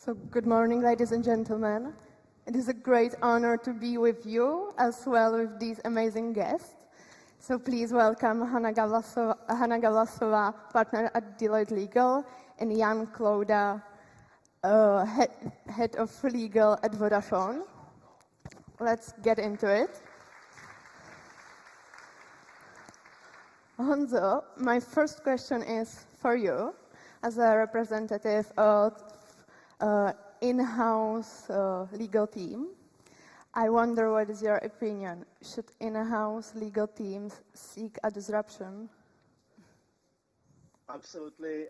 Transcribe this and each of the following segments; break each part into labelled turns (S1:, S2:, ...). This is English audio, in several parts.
S1: So good morning, ladies and gentlemen. It is a great honor to be with you, as well with these amazing guests. So please welcome Hana Gawlasová, partner at Deloitte Legal, and Jan Klouda, head of legal at Vodafone. Let's get into it. Honzo, my first question is for you, as a representative of in-house legal team. I wonder, what is your opinion? Should in-house legal teams seek a disruption?
S2: Absolutely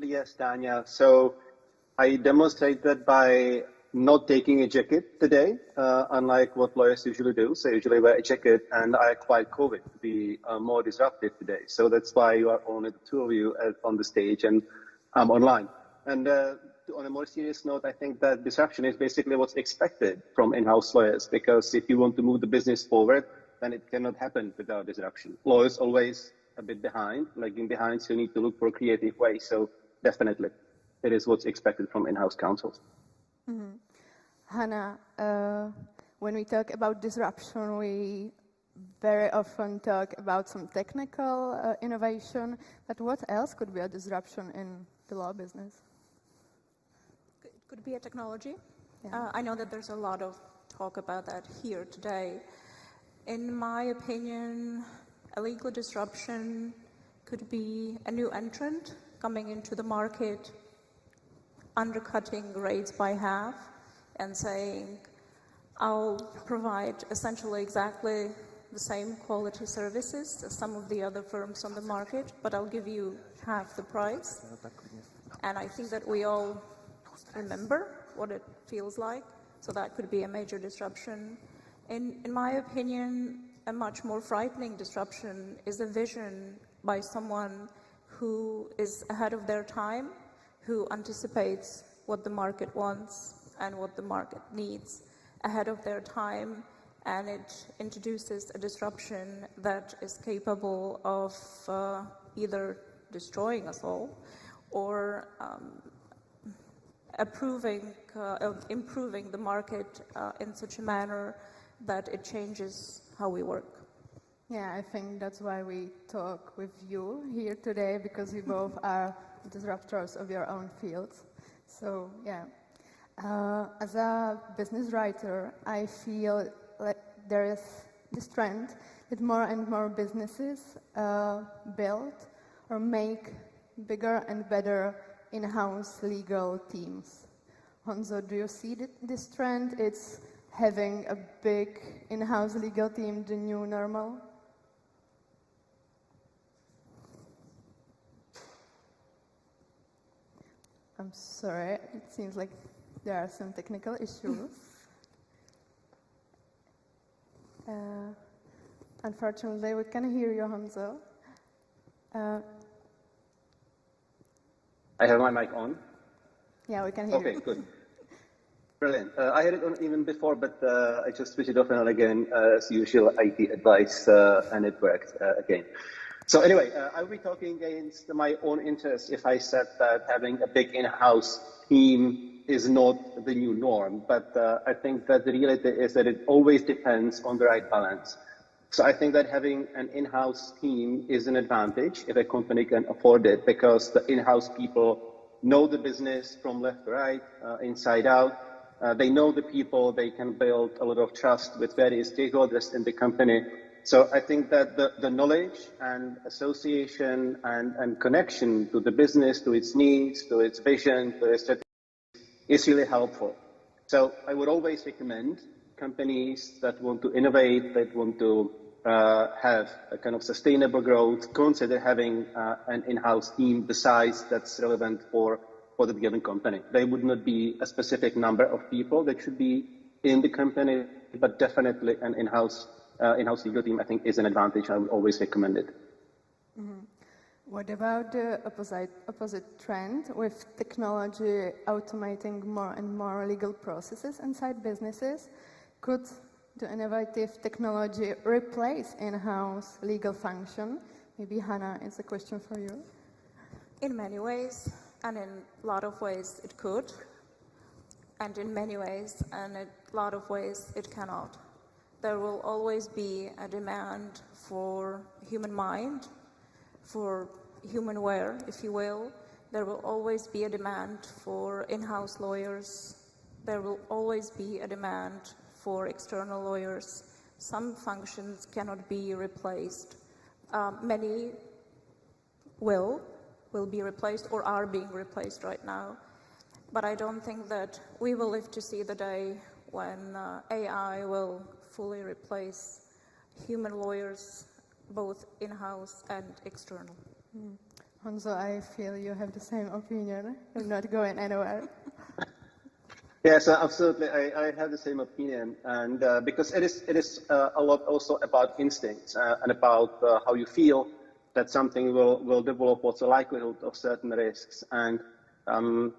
S2: yes, Tanya. So I demonstrate that by not taking a jacket today, unlike what lawyers usually do. So usually wear a jacket, and I acquired COVID to be more disruptive today. So that's why you are only the two of you on the stage, and I'm online. And on a more serious note, I think that disruption is basically what's expected from in-house lawyers, because if you want to move the business forward, then it cannot happen without disruption. Lawyers always a bit behind, lagging behind, so you need to look for creative ways. So definitely, it is what's expected from in-house counsels.
S1: Mm-hmm. Hana, when we talk about disruption, we very often talk about some technical innovation, but what else could be a disruption in the law business?
S3: Could be a technology.
S1: Yeah.
S3: I know that there's a lot of talk about that here today. In my opinion, a legal disruption could be a new entrant coming into the market, undercutting rates by half and saying, I'll provide essentially exactly the same quality services as some of the other firms on the market, but I'll give you half the price. And I think that we all remember what it feels like, so that could be a major disruption. In my opinion, a much more frightening disruption is a vision by someone who is ahead of their time, who anticipates what the market wants and what the market needs ahead of their time, and it introduces a disruption that is capable of either destroying us all or improving the market in such a manner that it changes how we work.
S1: Yeah, I think that's why we talk with you here today, because we both are disruptors of your own fields. So, yeah. As a business writer, I feel like there is this trend that more and more businesses build or make bigger and better in-house legal teams. Honzo, do you see this trend? It's having a big in-house legal team the new normal? I'm sorry, it seems like there are some technical issues. Unfortunately, we can't hear you, Honzo.
S2: I have my mic on.
S1: Yeah, we can hear you.
S2: Okay, good. Brilliant. I had it on even before, but I just switched it off and on again, as usual, IT advice, and it worked again. So anyway, I would be talking against my own interest if I said that having a big in-house team is not the new norm. But I think that the reality is that it always depends on the right balance. So I think that having an in-house team is an advantage if a company can afford it, because the in-house people know the business from left to right, inside out. They know the people, they can build a lot of trust with various stakeholders in the company. So I think that the knowledge and association and connection to the business, to its needs, to its vision, to its strategy is really helpful. So I would always recommend companies that want to innovate, that want to have a kind of sustainable growth, consider having an in-house team the size that's relevant for the given company. There would not be a specific number of people that should be in the company, but definitely an in-house legal team, I think, is an advantage. I would always recommend it.
S1: Mm-hmm. What about the opposite trend with technology automating more and more legal processes inside businesses? Could the innovative technology replace in-house legal function? Maybe Hana, it's a question for you.
S3: In many ways, and in a lot of ways it could. and in many ways, and in a lot of ways, it cannot. There will always be a demand for human mind, for humanware, if you will. There will always be a demand for in-house lawyers. There will always be a demand for external lawyers. Some functions cannot be replaced. Many will be replaced or are being replaced right now. But I don't think that we will live to see the day when AI will fully replace human lawyers, both in-house and external.
S1: Honzo, I feel you have the same opinion. You're not going anywhere.
S2: Yes, absolutely. I have the same opinion, and because it is a lot also about instincts and about how you feel that something will develop, what's the likelihood of certain risks, and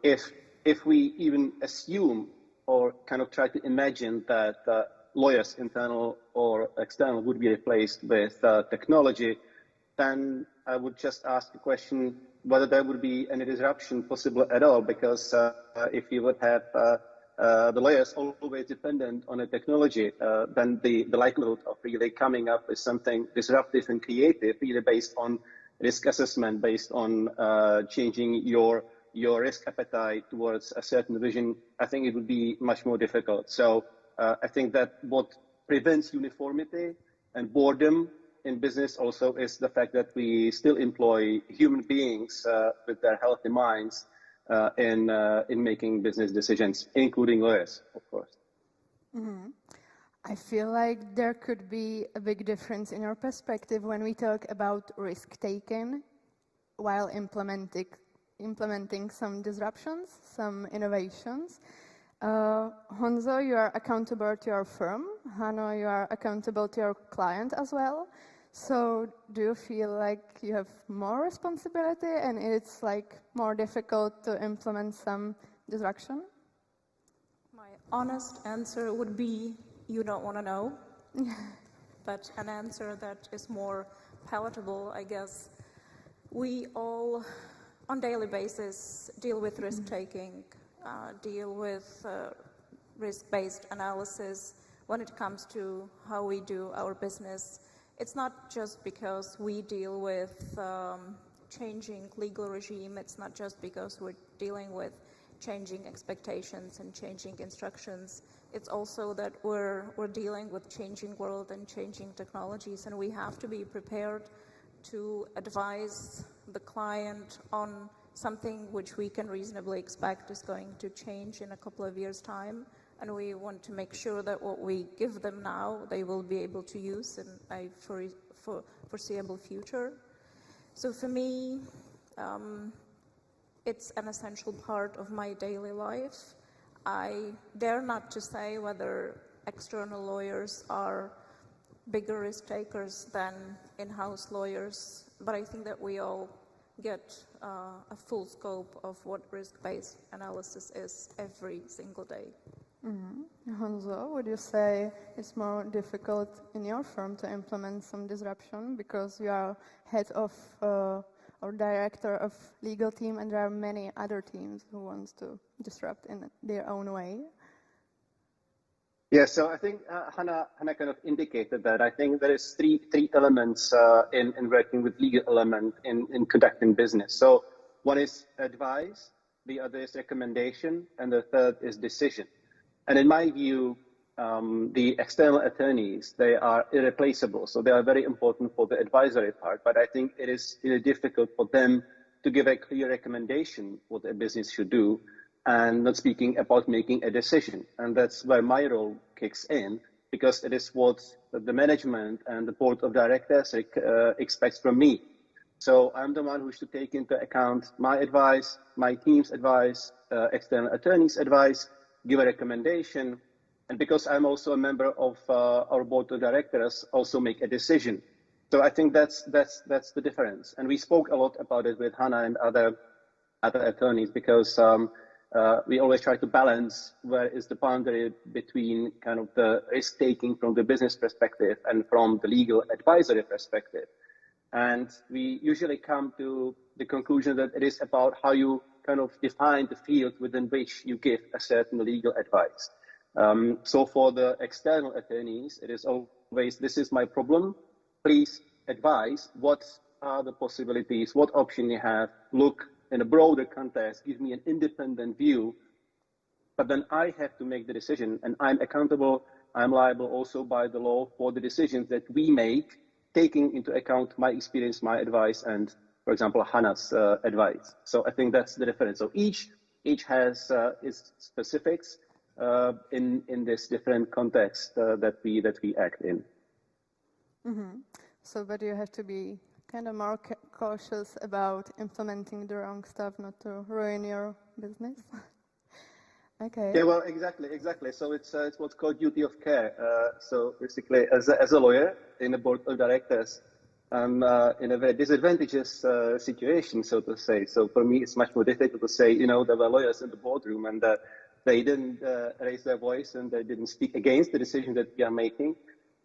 S2: if we even assume or kind of try to imagine that lawyers, internal or external, would be replaced with technology, then I would just ask the question whether there would be any disruption possible at all, because if you would have the lawyers always dependent on a technology, then the likelihood of really coming up with something disruptive and creative, really based on risk assessment, based on changing your risk appetite towards a certain vision, I think it would be much more difficult. So I think that what prevents uniformity and boredom in business also is the fact that we still employ human beings with their healthy minds in making business decisions, including lawyers, of course.
S1: Mm-hmm. I feel like there could be a big difference in your perspective when we talk about risk-taking while implementing some disruptions, some innovations. Honzo, you are accountable to your firm. Hana, you are accountable to your client as well. So do you feel like you have more responsibility and it's like more difficult to implement some disruption?
S3: My honest answer would be, you don't want to know. But an answer that is more palatable, I guess. We all, on daily basis, deal with risk-taking, deal with risk-based analysis when it comes to how we do our business. It's not just because we deal with changing legal regime. It's not just because we're dealing with changing expectations and changing instructions. It's also that we're dealing with changing world and changing technologies, and we have to be prepared to advise the client on something which we can reasonably expect is going to change in a couple of years' time. And we want to make sure that what we give them now, they will be able to use in a foreseeable future. So for me, it's an essential part of my daily life. I dare not to say whether external lawyers are bigger risk takers than in-house lawyers, but I think that we all get a full scope of what risk-based analysis is every single day.
S1: Mm-hmm. Honzo, would you say it's more difficult in your firm to implement some disruption because you are head of or director of legal team and there are many other teams who want to disrupt in their own way?
S2: Yeah, so I think Hana kind of indicated that. I think there is three elements in working with legal element in conducting business. So one is advice, the other is recommendation, and the third is decision. And in my view, the external attorneys, they are irreplaceable. So they are very important for the advisory part, but I think it is really difficult for them to give a clear recommendation what a business should do, and not speaking about making a decision. And that's where my role kicks in, because it is what the management and the board of directors expects from me. So I'm the one who should take into account my advice, my team's advice, external attorney's advice, give a recommendation, and because I'm also a member of our board of directors, also make a decision. So I think that's the difference. And we spoke a lot about it with Hana and other attorneys, because we always try to balance where is the boundary between kind of the risk taking from the business perspective and from the legal advisory perspective. And we usually come to the conclusion that it is about how you kind of define the field within which you give a certain legal advice. So for the external attorneys, it is always, this is my problem, please advise what are the possibilities, what option you have, look in a broader context, give me an independent view, but then I have to make the decision, and I'm accountable, I'm liable also by the law for the decisions that we make, taking into account my experience, my advice, and, for example, Hana's advice. So I think that's the difference. So each has its specifics in this different context that we act in.
S1: Mm-hmm. So, but you have to be kind of more cautious about implementing the wrong stuff, not to ruin your business. Okay.
S2: Yeah, well, exactly. So it's what's called duty of care. So basically, as a lawyer in a board of directors, I'm in a very disadvantageous situation, so to say. So for me, it's much more difficult to say, there were lawyers in the boardroom and they didn't raise their voice and they didn't speak against the decision that we are making.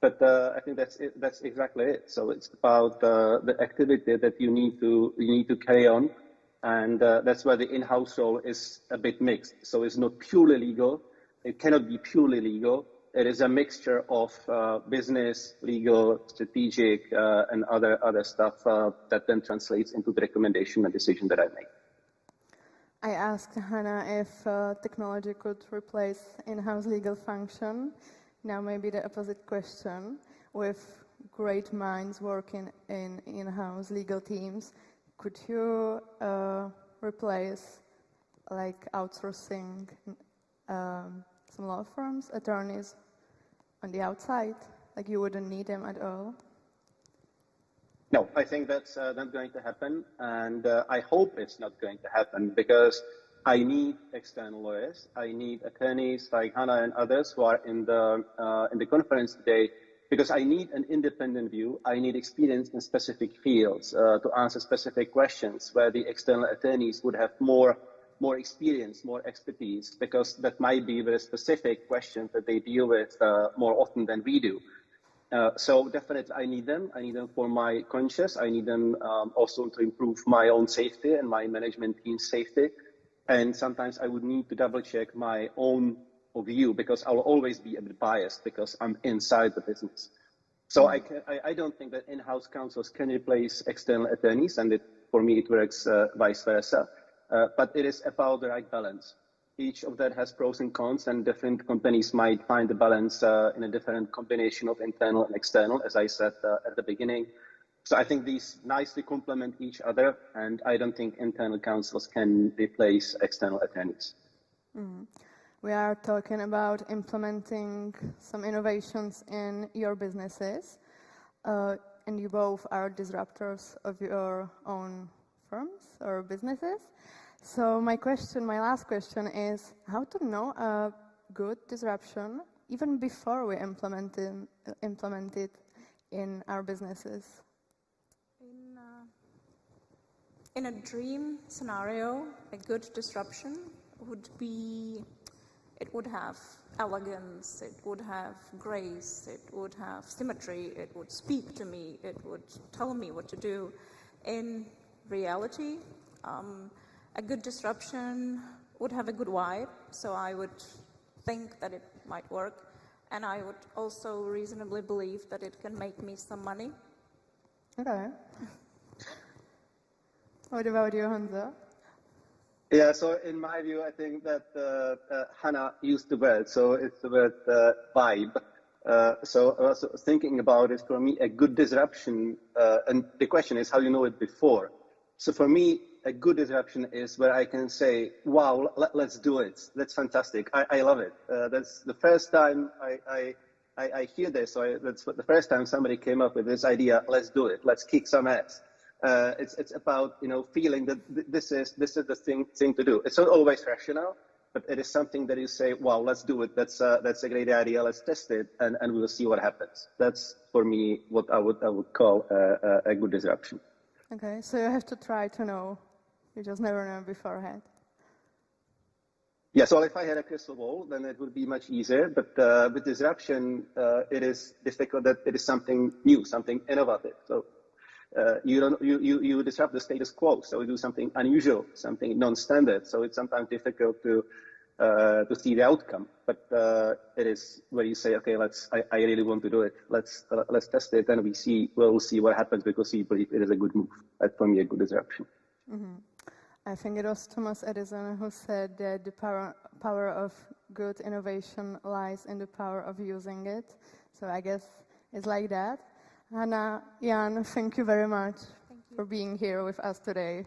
S2: But I think that's exactly it. So it's about the activity that you need to carry on. And that's why the in-house role is a bit mixed. So it's not purely legal. It cannot be purely legal. It is a mixture of business, legal, strategic, and other stuff that then translates into the recommendation and decision that I make.
S1: I asked Hana if technology could replace in-house legal function. Now maybe the opposite question. With great minds working in in-house legal teams, could you replace, like, outsourcing some law firms, attorneys on the outside? Like, you wouldn't need them at all?
S2: No, I think that's not going to happen, and I hope it's not going to happen, because I need external lawyers. I need attorneys like Hana and others who are in the conference today, because I need an independent view. I need experience in specific fields to answer specific questions where the external attorneys would have more experience, more expertise, because that might be very specific questions that they deal with more often than we do. So definitely I need them. I need them for my conscience. I need them also to improve my own safety and my management team's safety. And sometimes I would need to double check my own view, because I will always be a bit biased because I'm inside the business. So I don't think that in-house counsels can replace external attorneys, and for me it works vice versa. But it is about the right balance. Each of that has pros and cons, and different companies might find the balance in a different combination of internal and external, as I said at the beginning. So I think these nicely complement each other, and I don't think internal counsels can replace external attorneys.
S1: Mm. We are talking about implementing some innovations in your businesses, and you both are disruptors of your own firms or businesses. So my last question is, how to know a good disruption even before we implement it in our businesses?
S3: In a dream scenario, a good disruption would be, it would have elegance, it would have grace, it would have symmetry, it would speak to me, it would tell me what to do. In reality, a good disruption would have a good vibe, so I would think that it might work, and I would also reasonably believe that it can make me some money.
S1: Okay. What about you, Hansa?
S2: Yeah, so in my view, I think that Hana used the word, so it's the word vibe. So I was thinking about it. For me, a good disruption, and the question is how you know it before. So for me, a good disruption is where I can say, wow, let's do it. That's fantastic. I love it. That's the first time I hear this. So that's the first time somebody came up with this idea, let's do it. Let's kick some ass. It's about, feeling that this is the thing to do. It's not always rational, but it is something that you say, wow, let's do it. That's a great idea. Let's test it, and we'll see what happens. That's for me what I would call a good disruption.
S1: Okay, so you have to try to know. You just never know beforehand.
S2: Yeah, so if I had a crystal ball, then it would be much easier. But with disruption, it is difficult that it is something new, something innovative. So you disrupt the status quo. So you do something unusual, something non-standard. So it's sometimes difficult to see the outcome. But it is where you say, okay, I really want to do it. Let's test it, and we'll see what happens, because we believe it is a good move. That's for me a good disruption.
S1: Mm-hmm. I think it was Thomas Edison who said that the power of good innovation lies in the power of using it. So I guess it's like that. Hana, Jan, thank you very much for being here with us today.